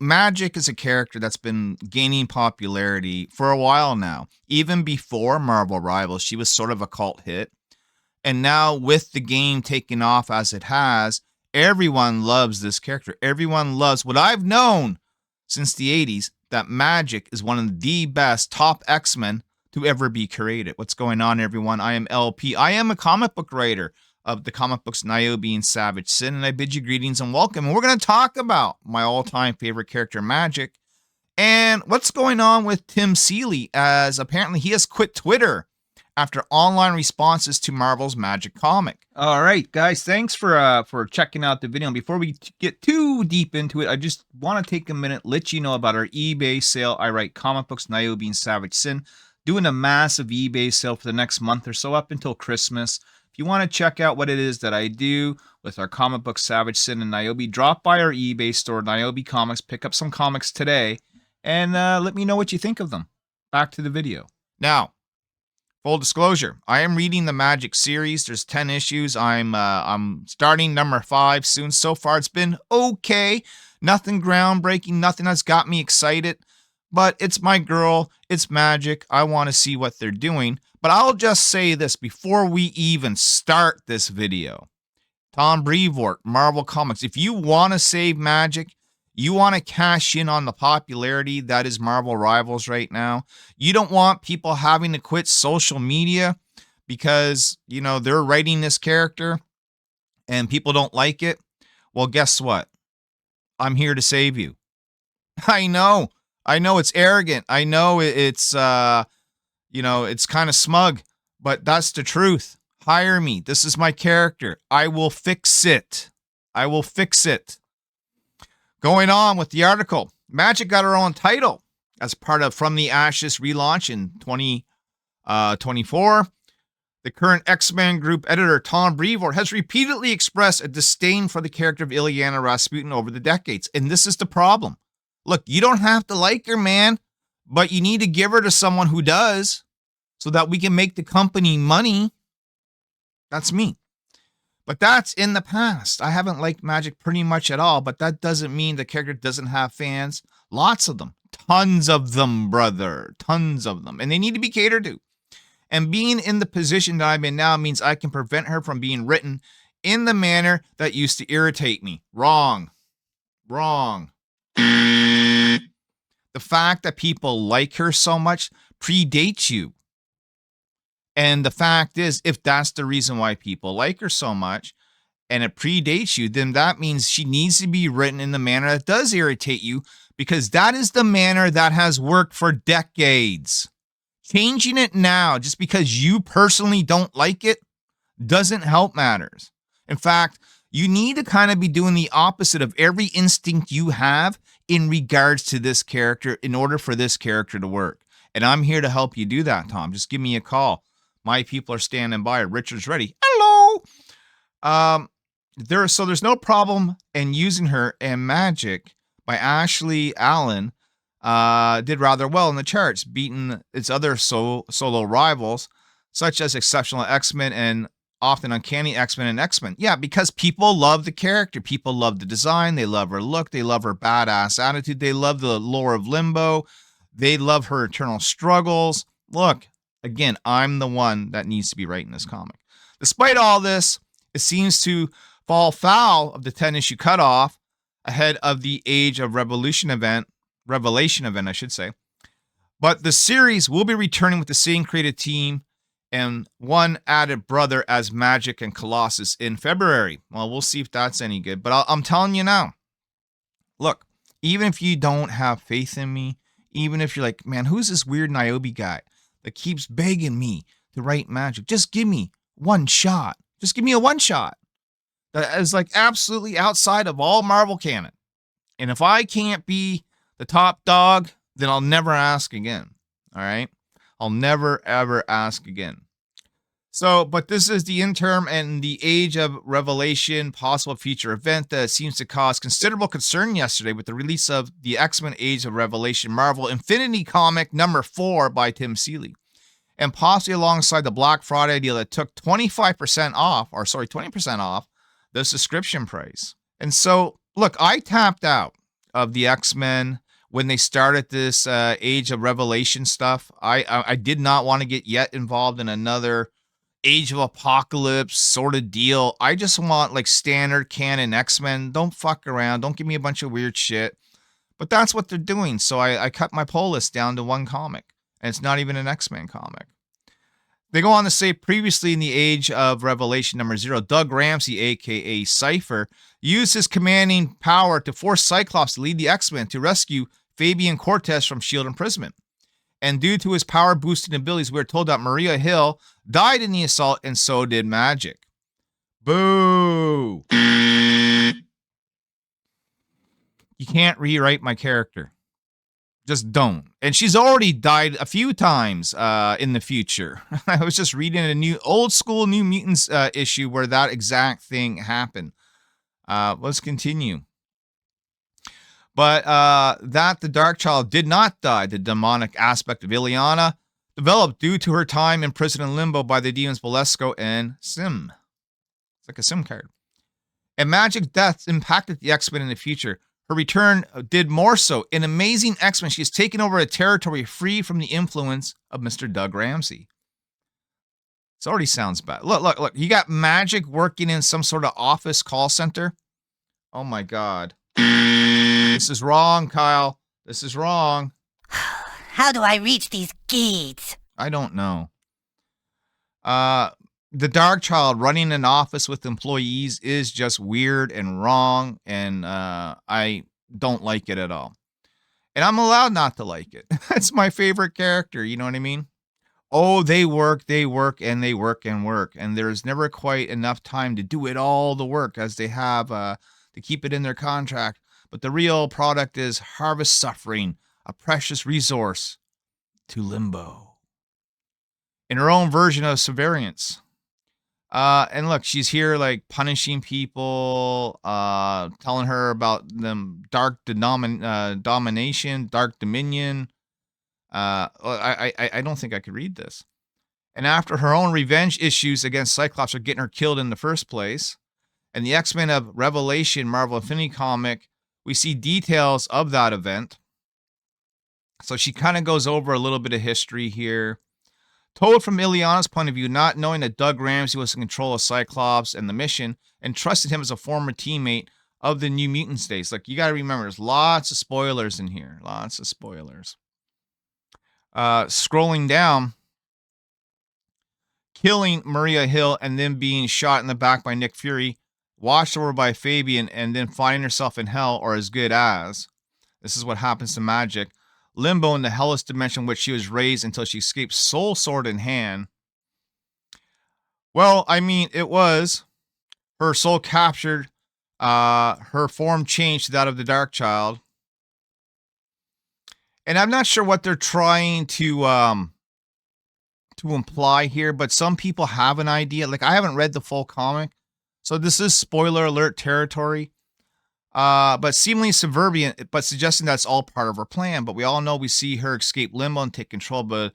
Magik is a character that's been gaining popularity for a while now. Even before Marvel Rivals, she was sort of a cult hit. And now with the game taking off as it has, everyone loves this character. Everyone loves what I've known since the 80s, that Magik is one of the best top X-Men to ever be created. What's going on, everyone? I am LP. I am a comic book writer of the comic books Nyobi and Savage Syn, and I bid you greetings and welcome. And we're going to talk about my all-time favorite character, Magik, and what's going on with Tim Seeley, as apparently he has quit Twitter after online responses to Marvel's Magik comic. All right, guys, thanks for checking out the video. And before we get too deep into it, I just want to take a minute, let you know about our eBay sale. I write comic books Nyobi and Savage Syn, doing a massive eBay sale for the next month or so up until Christmas. If you want to check out what it is that I do with our comic books Savage Syn and Nyobi, drop by our eBay store, Nyobi Comics, pick up some comics today, and let me know what you think of them. Back to the video. Now, full disclosure, I am reading the Magik series. There's 10 issues. I'm starting number 5 soon. So far, it's been okay. Nothing groundbreaking, nothing that's got me excited. But it's my girl. It's Magik. I want to see what they're doing. But I'll just say this before we even start this video. Tom Brevoort, Marvel Comics. If you want to save Magik, you want to cash in on the popularity that is Marvel Rivals right now. You don't want people having to quit social media because, you know, they're writing this character and people don't like it. Well, guess what? I'm here to save you. I know it's arrogant. I know it's it's kind of smug, but that's the truth. Hire me. This is my character. I will fix it. I will fix it. Going on with the article, Magik got her own title as part of From the Ashes relaunch in 2024. The current X-Men group editor, Tom Brevoort, has repeatedly expressed a disdain for the character of Illyana Rasputin over the decades. And this is the problem. Look, you don't have to like her, man, but you need to give her to someone who does so that we can make the company money. That's me. But that's in the past. I haven't liked Magik pretty much at all, but that doesn't mean the character doesn't have fans. Lots of them. Tons of them, brother. Tons of them. And they need to be catered to. And being in the position that I'm in now means I can prevent her from being written in the manner that used to irritate me. Wrong. Wrong. The fact that people like her so much predates you. And the fact is, if that's the reason why people like her so much, and it predates you, then that means she needs to be written in the manner that does irritate you, because that is the manner that has worked for decades. Changing it now, just because you personally don't like it, doesn't help matters. In fact, you need to kind of be doing the opposite of every instinct you have in regards to this character in order for this character to work. And I'm here to help you do that, Tom. Just give me a call. My people are standing by. Richard's ready. Hello. There's no problem in using her, and Magik by Ashley Allen did rather well in the charts, beating its other solo rivals, such as Exceptional X-Men and often Uncanny X-Men and X-Men. Yeah, because people love the character. People love the design. They love her look. They love her badass attitude. They love the lore of Limbo. They love her eternal struggles. Look, again, I'm the one that needs to be writing this comic. Despite all this, it seems to fall foul of the 10-issue cutoff ahead of the Age of Revelation event, I should say. But the series will be returning with the same creative team and one added brother as Magik and Colossus in February. Well, we'll see if that's any good. But I'm telling you now, look, even if you don't have faith in me, even if you're like, man, who's this weird Nyobi guy that keeps begging me to write Magik? Just give me one shot. Just give me a one shot. That is like absolutely outside of all Marvel canon. And if I can't be the top dog, then I'll never ask again. All right? I'll never, ever ask again. So, but this is the interim and the Age of Revelation possible future event that seems to cause considerable concern yesterday with the release of the X-Men Age of Revelation Marvel Infinity comic number 4 by Tim Seeley. And possibly alongside the Black Friday deal that took 20% off the subscription price. And so, look, I tapped out. of the X-Men when they started this Age of Revelation stuff. I did not want to get yet involved in another Age of Apocalypse sort of deal. I just want like standard canon X-Men. Don't fuck around. Don't give me a bunch of weird shit. But that's what they're doing. So I cut my pull list down to one comic. And it's not even an X-Men comic. They go on to say, previously in the Age of Revelation number 0, Doug Ramsey, a.k.a. Cypher, used his commanding power to force Cyclops to lead the X-Men to rescue Fabian Cortez from S.H.I.E.L.D. imprisonment. And due to his power-boosting abilities, we are told that Maria Hill died in the assault, and so did Magik. Boo! You can't rewrite my character. Just don't. And she's already died a few times in the future. I was just reading a new old school New Mutants issue where that exact thing happened. Let's continue. But that the Dark Child did not die, the demonic aspect of Ileana, developed due to her time in prison in Limbo by the demons Bolesco and Sim. It's like a SIM card. And Magik's death impacted the X-Men in the future. Her return did more so. In Amazing X-Men, she has taken over a territory free from the influence of Mr. Doug Ramsey. This already sounds bad. Look. You got Magik working in some sort of office call center. Oh my God. This is wrong, Kyle. This is wrong. How do I reach these gates? I don't know. The Dark Child running an office with employees is just weird and wrong, and I don't like it at all. And I'm allowed not to like it. It's my favorite character, you know what I mean? Oh, they work, and they work, and there's never quite enough time to do it all the work as they have to keep it in their contract. But the real product is harvest suffering, a precious resource to Limbo. In her own version of Severance. And look, she's here like punishing people, telling her about them dark domination, dark dominion. I don't think I could read this. And after her own revenge issues against Cyclops are getting her killed in the first place, and the X-Men of Revelation Marvel Infinity comic, we see details of that event. So she kind of goes over a little bit of history here. Told from Ileana's point of view, not knowing that Doug Ramsey was in control of Cyclops and the mission, and trusted him as a former teammate of the New Mutants days. Like, you got to remember, there's lots of spoilers in here. Lots of spoilers. Scrolling down, killing Maria Hill and then being shot in the back by Nick Fury, washed over by Fabian, and then finding herself in hell, or as good as. This is what happens to Magik. Limbo in the hellish dimension which she was raised until she escaped soul sword in hand. Well, I mean, it was her soul captured, her form changed to that of the Dark Child. And I'm not sure what they're trying to imply here, but some people have an idea. Like, I haven't read the full comic, so this is spoiler alert territory. But seemingly subservient, but suggesting that's all part of her plan. But we all know we see her escape Limbo and take control of a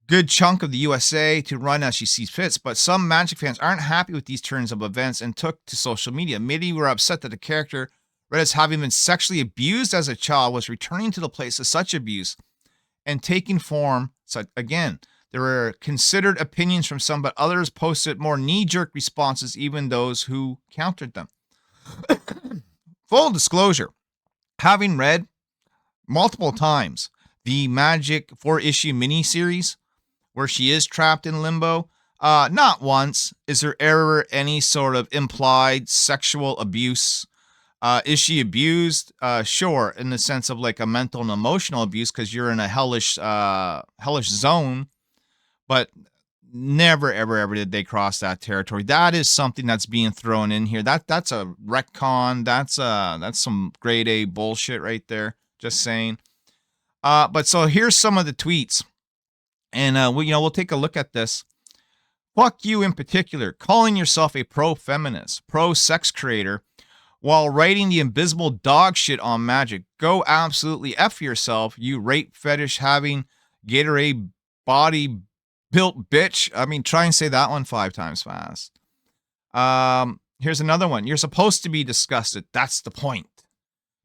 good chunk of the USA to run as she sees fit. But some Magik fans aren't happy with these turns of events and took to social media. Many were upset that the character, read as having been sexually abused as a child, was returning to the place of such abuse and taking form. So again, there were considered opinions from some, but others posted more knee-jerk responses, even those who countered them. Full disclosure, having read multiple times the Magik 4-issue miniseries where she is trapped in Limbo, not once is there ever any sort of implied sexual abuse. Is she abused? Sure, in the sense of like a mental and emotional abuse because you're in a hellish zone, but never, ever did they cross that territory. That is something that's being thrown in here. That's a retcon. That's some grade A bullshit right there. Just saying. But so here's some of the tweets, and we'll take a look at this. Fuck you in particular, calling yourself a pro-feminist, pro-sex creator, while writing the invisible dog shit on Magik. Go absolutely F yourself, you rape fetish having Gatorade body built bitch. I mean, try and say that one 5 times fast. Here's another one. You're supposed to be disgusted. That's the point.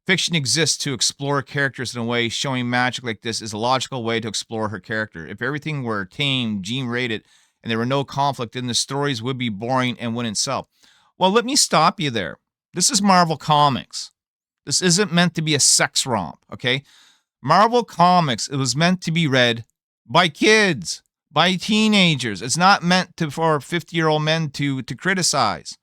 Fiction exists to explore characters in a way. Showing Magik like this is a logical way to explore her character. If everything were tame, G-rated, and there were no conflict, then the stories would be boring and wouldn't sell. Well, let me stop you there. This is Marvel Comics. This isn't meant to be a sex romp, okay? Marvel Comics, it was meant to be read by kids, by teenagers. It's not meant for 50-year-old men to criticize.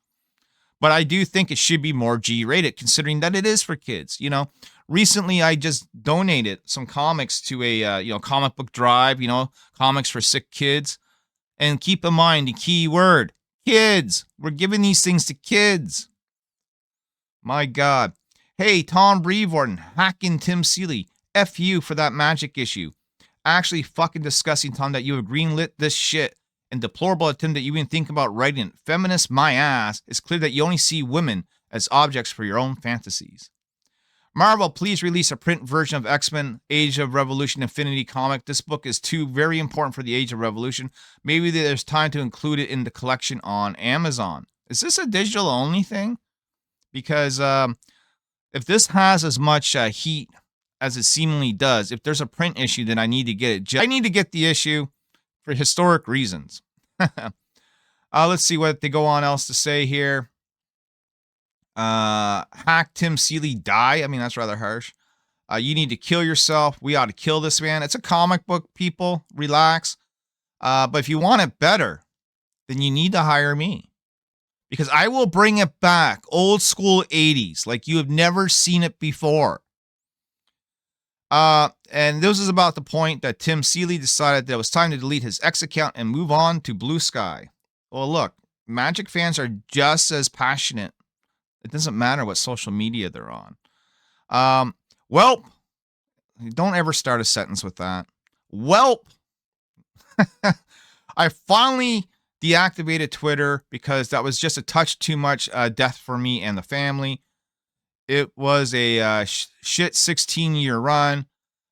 But I do think it should be more G-rated, considering that it is for kids. You know, recently I just donated some comics to a comic book drive. You know, comics for sick kids. And keep in mind the key word: kids. We're giving these things to kids. My God. Hey, Tom Brevoort, hacking Tim Seeley. F you for that Magik issue. Actually fucking disgusting, Tom, that you have greenlit this shit. And deplorable attempt that you even think about writing it. Feminist my ass. It's clear that you only see women as objects for your own fantasies. Marvel, please release a print version of X-Men Age of Revolution Infinity comic. This book is too very important for the Age of Revolution. Maybe there's time to include it in the collection on Amazon. Is this a digital only thing? Because if this has as much heat as it seemingly does, if there's a print issue, then I need to get it. I need to get the issue for historic reasons. Let's see what they go on else to say here. Hack Tim Seeley die. I mean, that's rather harsh. You need to kill yourself. We ought to kill this man. It's a comic book, people. Relax. But if you want it better, then you need to hire me. Because I will bring it back. Old school 80s. Like you have never seen it before. And this is about the point that Tim Seeley decided that it was time to delete his X account and move on to Blue Sky. Well, look, Magik fans are just as passionate. It doesn't matter what social media they're on. Welp. Don't ever start a sentence with that. Welp. I finally deactivated Twitter because that was just a touch too much death for me and the family. It was a shit 16-year run.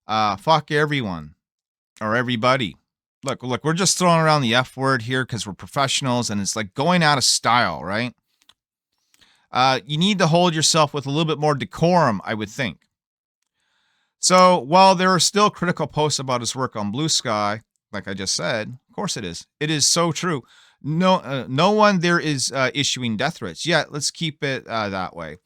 Fuck everyone or everybody. Look, we're just throwing around the F word here because we're professionals and it's like going out of style, right? You need to hold yourself with a little bit more decorum, I would think. So while there are still critical posts about his work on Blue Sky, like I just said, of course it is. It is so true. No one there is issuing death threats. Yeah, let's keep it that way.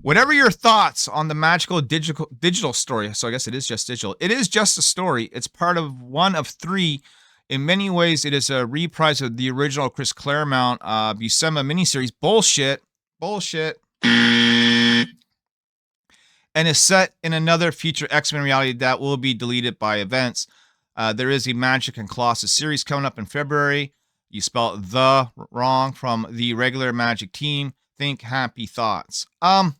Whatever your thoughts on the magical digital story, so I guess it is just digital. It is just a story. It's part of one of three. In many ways, it is a reprise of the original Chris Claremont Buscema miniseries. Bullshit. And is set in another future X-Men reality that will be deleted by events. There is a Magik and Colossus series coming up in February. You spelled the wrong from the regular Magik team. Think happy thoughts. I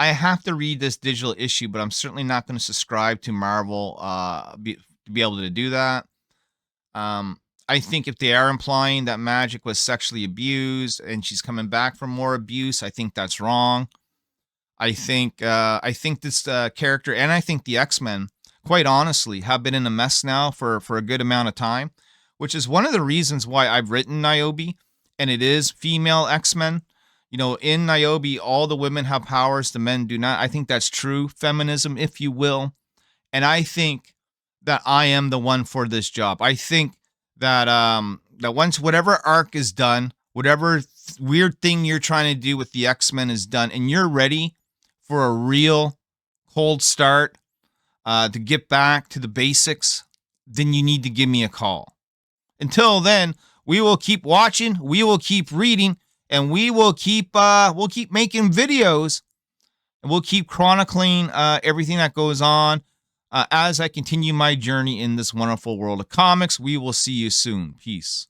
have to read this digital issue, but I'm certainly not going to subscribe to Marvel to be able to do that. I think if they are implying that Magik was sexually abused and she's coming back from more abuse, I think that's wrong. I think this character and I think the X-Men, quite honestly, have been in a mess now for a good amount of time, which is one of the reasons why I've written Nyobi. And it is female X-Men. You know, in Nyobi, all the women have powers, the men do not. I think that's true feminism, if you will. And I think that I am the one for this job. I think that that once whatever arc is done, whatever weird thing you're trying to do with the X-Men is done, and you're ready for a real cold start to get back to the basics, then you need to give me a call. Until then, we will keep watching, we will keep reading, and we will keep making videos, and we'll keep chronicling everything that goes on as I continue my journey in this wonderful world of comics. We will see you soon. Peace.